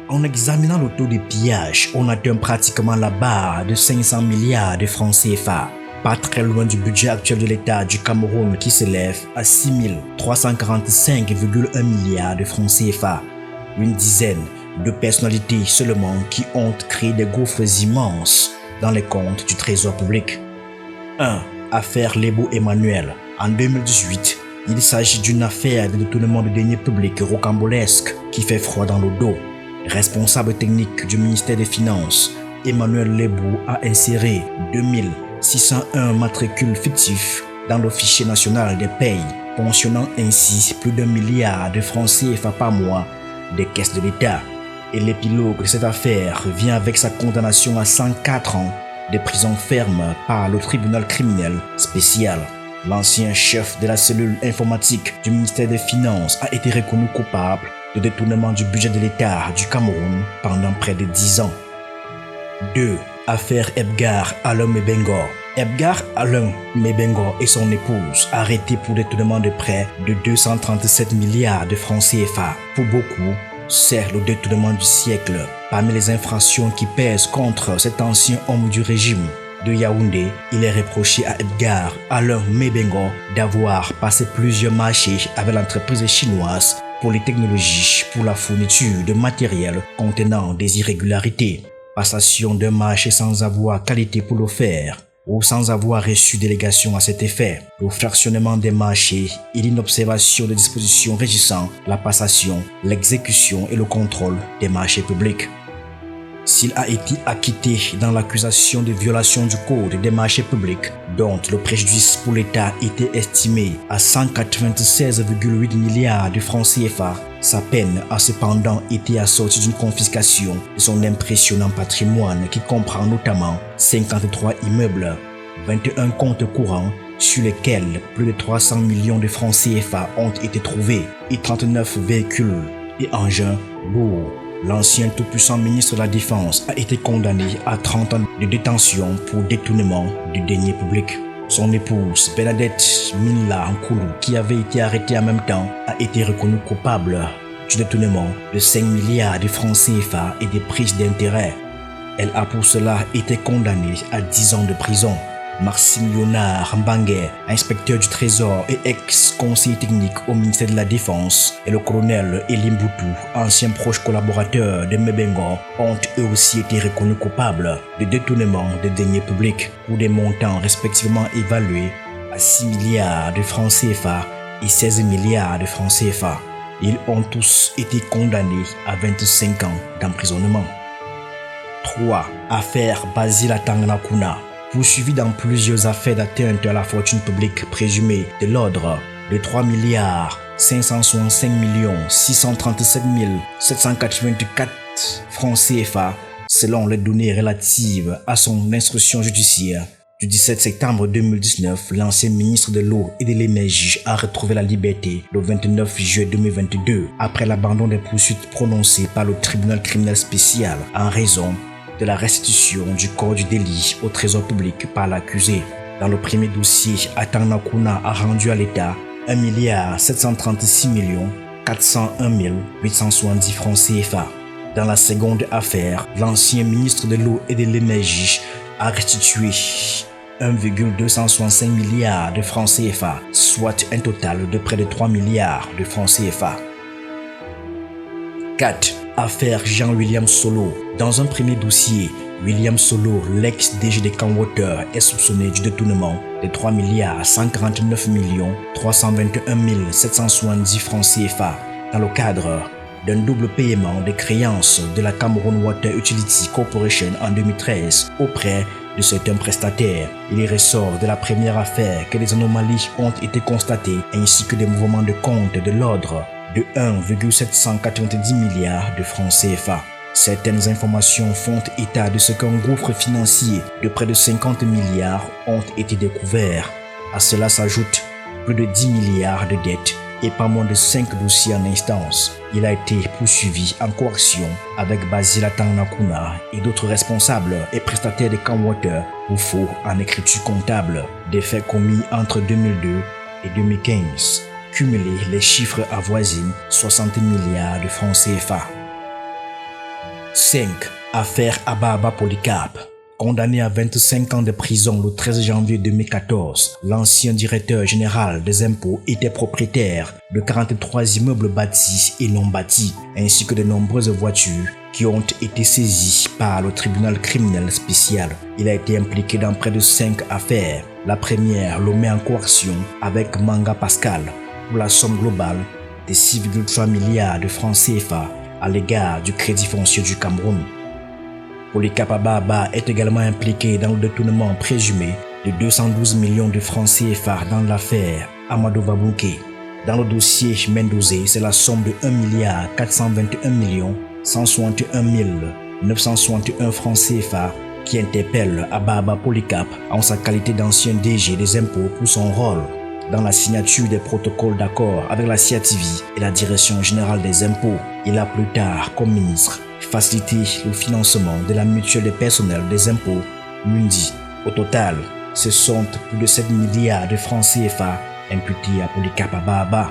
En examinant le taux de pillage, on atteint pratiquement la barre de 500 milliards de francs CFA, pas très loin du budget actuel de l'État du Cameroun qui s'élève à 6 345,1 milliards de francs CFA. Une dizaine de personnalités seulement qui ont créé des gouffres immenses dans les comptes du trésor public. 1. Affaire Lebo Emmanuel. En 2018, il s'agit d'une affaire de détournement de deniers publics rocambolesque qui fait froid dans le dos. Responsable technique du ministère des Finances, Emmanuel Lebo a inséré 2601 matricules fictifs dans le fichier national des payes, ponctionnant ainsi plus d'1 milliard de francs CFA par mois des caisses de l'État. Et l'épilogue de cette affaire vient avec sa condamnation à 104 ans de prison ferme par le tribunal criminel spécial. L'ancien chef de la cellule informatique du ministère des Finances a été reconnu coupable de détournement du budget de l'État du Cameroun pendant près de 10 ans. 2. Affaire Edgar Alain Mebengor. Edgar Alain Mebengor et son épouse arrêtés pour détournement de près de 237 milliards de francs CFA. Pour beaucoup, c'est le détournement du siècle. Parmi les infractions qui pèsent contre cet ancien homme du régime de Yaoundé, il est reproché à Edgar Alain Mebengor d'avoir passé plusieurs marchés avec l'entreprise chinoise Polytechnologie pour la fourniture de matériel contenant des irrégularités. Passation d'un marché sans avoir qualité pour le faire ou sans avoir reçu délégation à cet effet, le fractionnement des marchés et l'inobservation des dispositions régissant la passation, l'exécution et le contrôle des marchés publics. S'il a été acquitté dans l'accusation de violation du code des marchés publics, dont le préjudice pour l'État était estimé à 196,8 milliards de francs CFA, sa peine a cependant été assortie d'une confiscation de son impressionnant patrimoine qui comprend notamment 53 immeubles, 21 comptes courants sur lesquels plus de 300 millions de francs CFA ont été trouvés et 39 véhicules et engins lourds. L'ancien tout-puissant ministre de la Défense a été condamné à 30 ans de détention pour détournement du denier public. Son épouse, Bernadette Minla Nkoulou, qui avait été arrêtée en même temps, a été reconnue coupable du détournement de 5 milliards de francs CFA et des prises d'intérêt. Elle a pour cela été condamnée à 10 ans de prison. Maxime Léonard Mbangué, inspecteur du Trésor et ex-conseiller technique au ministère de la Défense, et le colonel Elie Mboutou, ancien proche collaborateur de Mebengor, ont eux aussi été reconnus coupables de détournement de deniers publics pour des montants respectivement évalués à 6 milliards de francs CFA et 16 milliards de francs CFA. Ils ont tous été condamnés à 25 ans d'emprisonnement. 3. Affaire Basile Atangana-Kouna. Poursuivi dans plusieurs affaires d'atteinte à la fortune publique présumée de l'ordre de 3 milliards 565 637 784 francs CFA selon les données relatives à son instruction judiciaire du 17 septembre 2019, l'ancien ministre de l'eau et de l'énergie a retrouvé la liberté le 29 juillet 2022 après l'abandon des poursuites prononcées par le tribunal criminel spécial en raison de la restitution du corps du délit au trésor public par l'accusé. Dans le premier dossier, Atangana-Kouna a rendu à l'État 1 736 401 870 francs CFA. Dans la seconde affaire, l'ancien ministre de l'eau et de l'énergie a restitué 1,265 milliards de francs CFA, soit un total de près de 3 milliards de francs CFA. 4. Affaire Jean-William Solo. Dans un premier dossier, William Solo, l'ex-DG de Camwater, est soupçonné du détournement de 3 149 321 770 francs CFA dans le cadre d'un double paiement des créances de la Cameroun Water Utility Corporation en 2013 auprès de certains prestataires. Il ressort de la première affaire que des anomalies ont été constatées ainsi que des mouvements de compte de l'ordre de 1,790 milliards de francs CFA. Certaines informations font état de ce qu'un gouffre financier de près de 50 milliards ont été découverts. À cela s'ajoutent plus de 10 milliards de dettes et pas moins de 5 dossiers en instance. Il a été poursuivi en coaction avec Basile Atangana-Kouna et d'autres responsables et prestataires de Camwater pour faux en écriture comptable. Des faits commis entre 2002 et 2015. Cumulés, les chiffres avoisinent 60 milliards de francs CFA. 5. Affaire Ababa Polycarpe. Condamné à 25 ans de prison le 13 janvier 2014, l'ancien directeur général des impôts était propriétaire de 43 immeubles bâtis et non bâtis, ainsi que de nombreuses voitures qui ont été saisies par le tribunal criminel spécial. Il a été impliqué dans près de 5 affaires. La première le met en coercion avec Manga Pascal pour la somme globale de 6,3 milliards de francs CFA à l'égard du Crédit foncier du Cameroun. Polycarpe Ababa est également impliqué dans le détournement présumé de 212 millions de francs CFA dans l'affaire Amadou Babouké. Dans le dossier Mendozé, c'est la somme de 1 milliard 421 millions 161 961 francs CFA qui interpelle Ababa Polycarpe en sa qualité d'ancien DG des impôts pour son rôle dans la signature des protocoles d'accord avec la CIATV et la Direction générale des impôts. Il a plus tard, comme ministre, facilité le financement de la mutuelle des personnels des impôts, Mundi. Au total, ce sont plus de 7 milliards de francs CFA imputés à Polycarpe Ababa.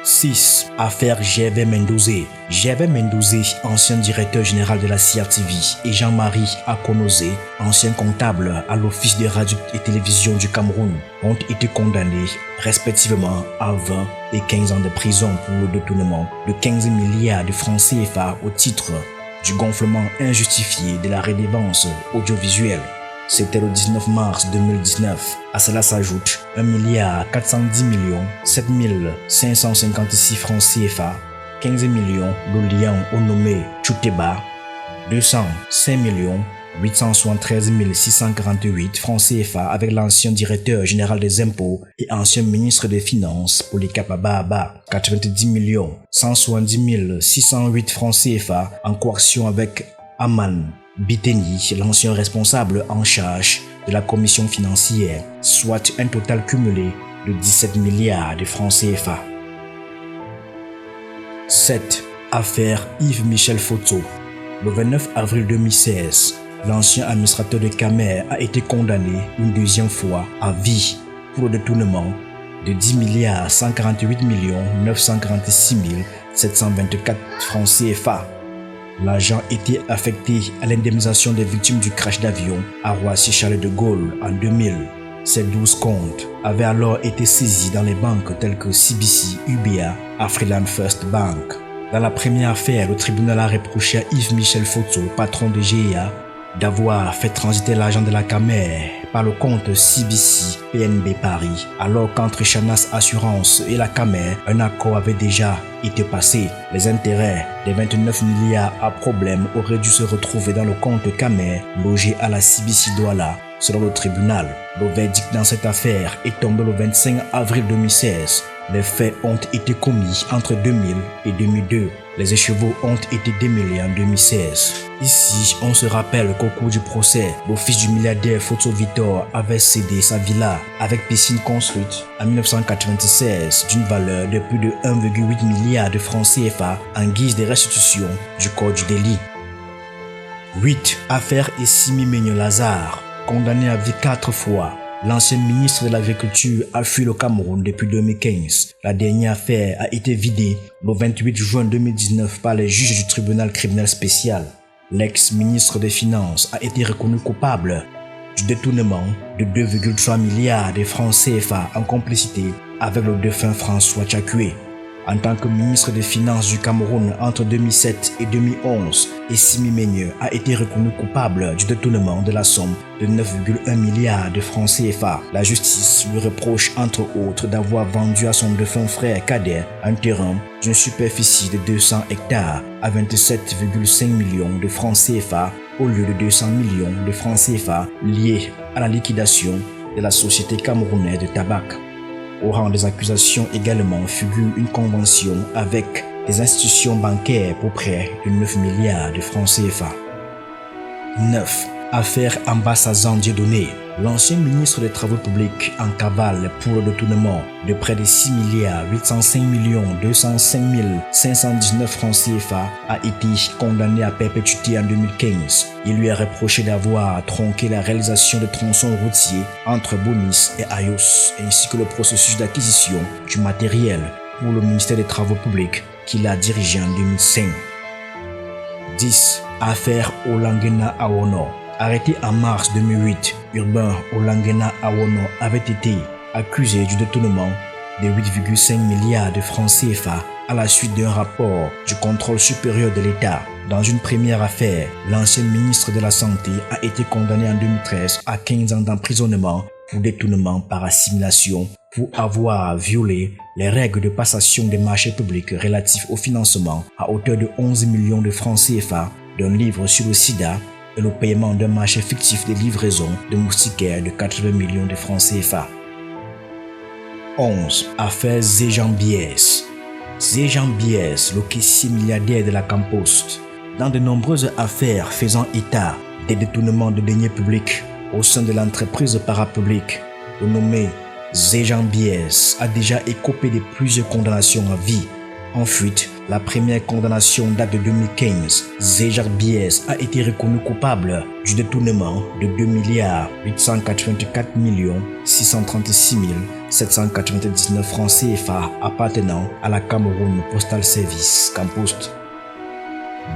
6. Affaire Gervais Mendozé. Gervais Mendozé, ancien directeur général de la CIATV, et Jean-Marie Akonozé, ancien comptable à l'Office de radio et télévision du Cameroun, ont été condamnés respectivement à 20 et 15 ans de prison pour le détournement de 15 milliards de francs CFA au titre du gonflement injustifié de la redevance audiovisuelle. C'était le 19 mars 2019. À cela s'ajoute 1 milliard 410 millions 7 556 francs CFA, 15 millions de liens au nommé Chouteba, 205 millions 873 648 francs CFA avec l'ancien directeur général des impôts et ancien ministre des Finances Polycarpe Ababa, 90 millions 170 608 francs CFA en coercion avec Aman Biteni, l'ancien responsable en charge de la commission financière, soit un total cumulé de 17 milliards de francs CFA. 7. Affaire Yves-Michel Fotso. Le 29 avril 2016, l'ancien administrateur de Camer a été condamné une deuxième fois à vie pour le détournement de 10 milliards 148 946 724 francs CFA. L'argent était affecté à l'indemnisation des victimes du crash d'avion à Roissy-Charles de Gaulle en 2000. Ces 12 comptes avaient alors été saisis dans les banques telles que CBC, UBA, Afriland First Bank. Dans la première affaire, le tribunal a reproché à Yves-Michel Fotso, patron de GEA, d'avoir fait transiter l'argent de la Camer par le compte CBC PNB Paris, alors qu'entre Chanas Assurance et la Camer, un accord avait déjà été passé. Les intérêts des 29 milliards à problème auraient dû se retrouver dans le compte Camer logé à la CBC Douala. Selon le tribunal, le verdict dans cette affaire est tombé le 25 avril 2016. Les faits ont été commis entre 2000 et 2002. Les écheveaux ont été démêlés en 2016. Ici, on se rappelle qu'au cours du procès, le fils du milliardaire Fotso Victor avait cédé sa villa avec piscine construite en 1996 d'une valeur de plus de 1,8 milliard de francs CFA en guise de restitution du corps du délit. 8. Affaire Essimi Ménio Lazare. Condamné à vie 4 fois, l'ancien ministre de l'Agriculture a fui le Cameroun depuis 2015. La dernière affaire a été vidée le 28 juin 2019 par les juges du tribunal criminel spécial. L'ex-ministre des Finances a été reconnu coupable du détournement de 2,3 milliards de francs CFA en complicité avec le défunt François Tchakoué. En tant que ministre des Finances du Cameroun entre 2007 et 2011, Essimi Ménio a été reconnu coupable du détournement de la somme de 9,1 milliards de francs CFA. La justice lui reproche entre autres d'avoir vendu à son défunt frère cadet un terrain d'une superficie de 200 hectares à 27,5 millions de francs CFA au lieu de 200 millions de francs CFA liés à la liquidation de la société camerounaise de tabac. Au rang des accusations également figure une convention avec des institutions bancaires pour près de 9 milliards de francs CFA. 9. Affaire Ambassa Dieudonné. L'ancien ministre des Travaux publics en cavale pour le détournement de près de 6 milliards 805 205 519 francs CFA a été condamné à perpétuité en 2015. Il lui est reproché d'avoir tronqué la réalisation de tronçons routiers entre Bonis et Ayos, ainsi que le processus d'acquisition du matériel pour le ministère des Travaux publics qu'il a dirigé en 2005. 10. Affaire Olanguena Awono. Arrêté en mars 2008, Urbain Olanguena Awono avait été accusé du détournement de 8,5 milliards de francs CFA à la suite d'un rapport du contrôle supérieur de l'État. Dans une première affaire, l'ancien ministre de la Santé a été condamné en 2013 à 15 ans d'emprisonnement pour détournement par assimilation pour avoir violé les règles de passation des marchés publics relatifs au financement à hauteur de 11 millions de francs CFA d'un livre sur le sida et le paiement d'un marché fictif de livraison de moustiquaires de 80 millions de francs CFA. 11. Affaire Zéjan Biès. Zéjan Biès, le caissier milliardaire de la Campost. Dans de nombreuses affaires faisant état des détournements de deniers publics au sein de l'entreprise parapublique, le nommé Zéjan Biès a déjà écopé de plusieurs condamnations à vie. En fuite, la première condamnation date de 2015. Zéjan Biès a été reconnu coupable du détournement de 2 884 636 799 francs CFA appartenant à la Cameroun Postal Service Campost.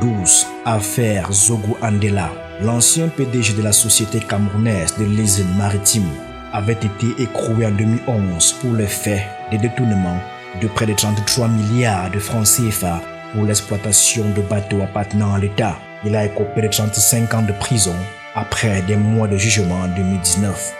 12. Affaire Zogo Andela. L'ancien PDG de la société camerounaise de leasing maritime avait été écroué en 2011 pour le fait de détournement de près de 33 milliards de francs CFA pour l'exploitation de bateaux appartenant à l'État. Il a écopé de 35 ans de prison après des mois de jugement en 2019.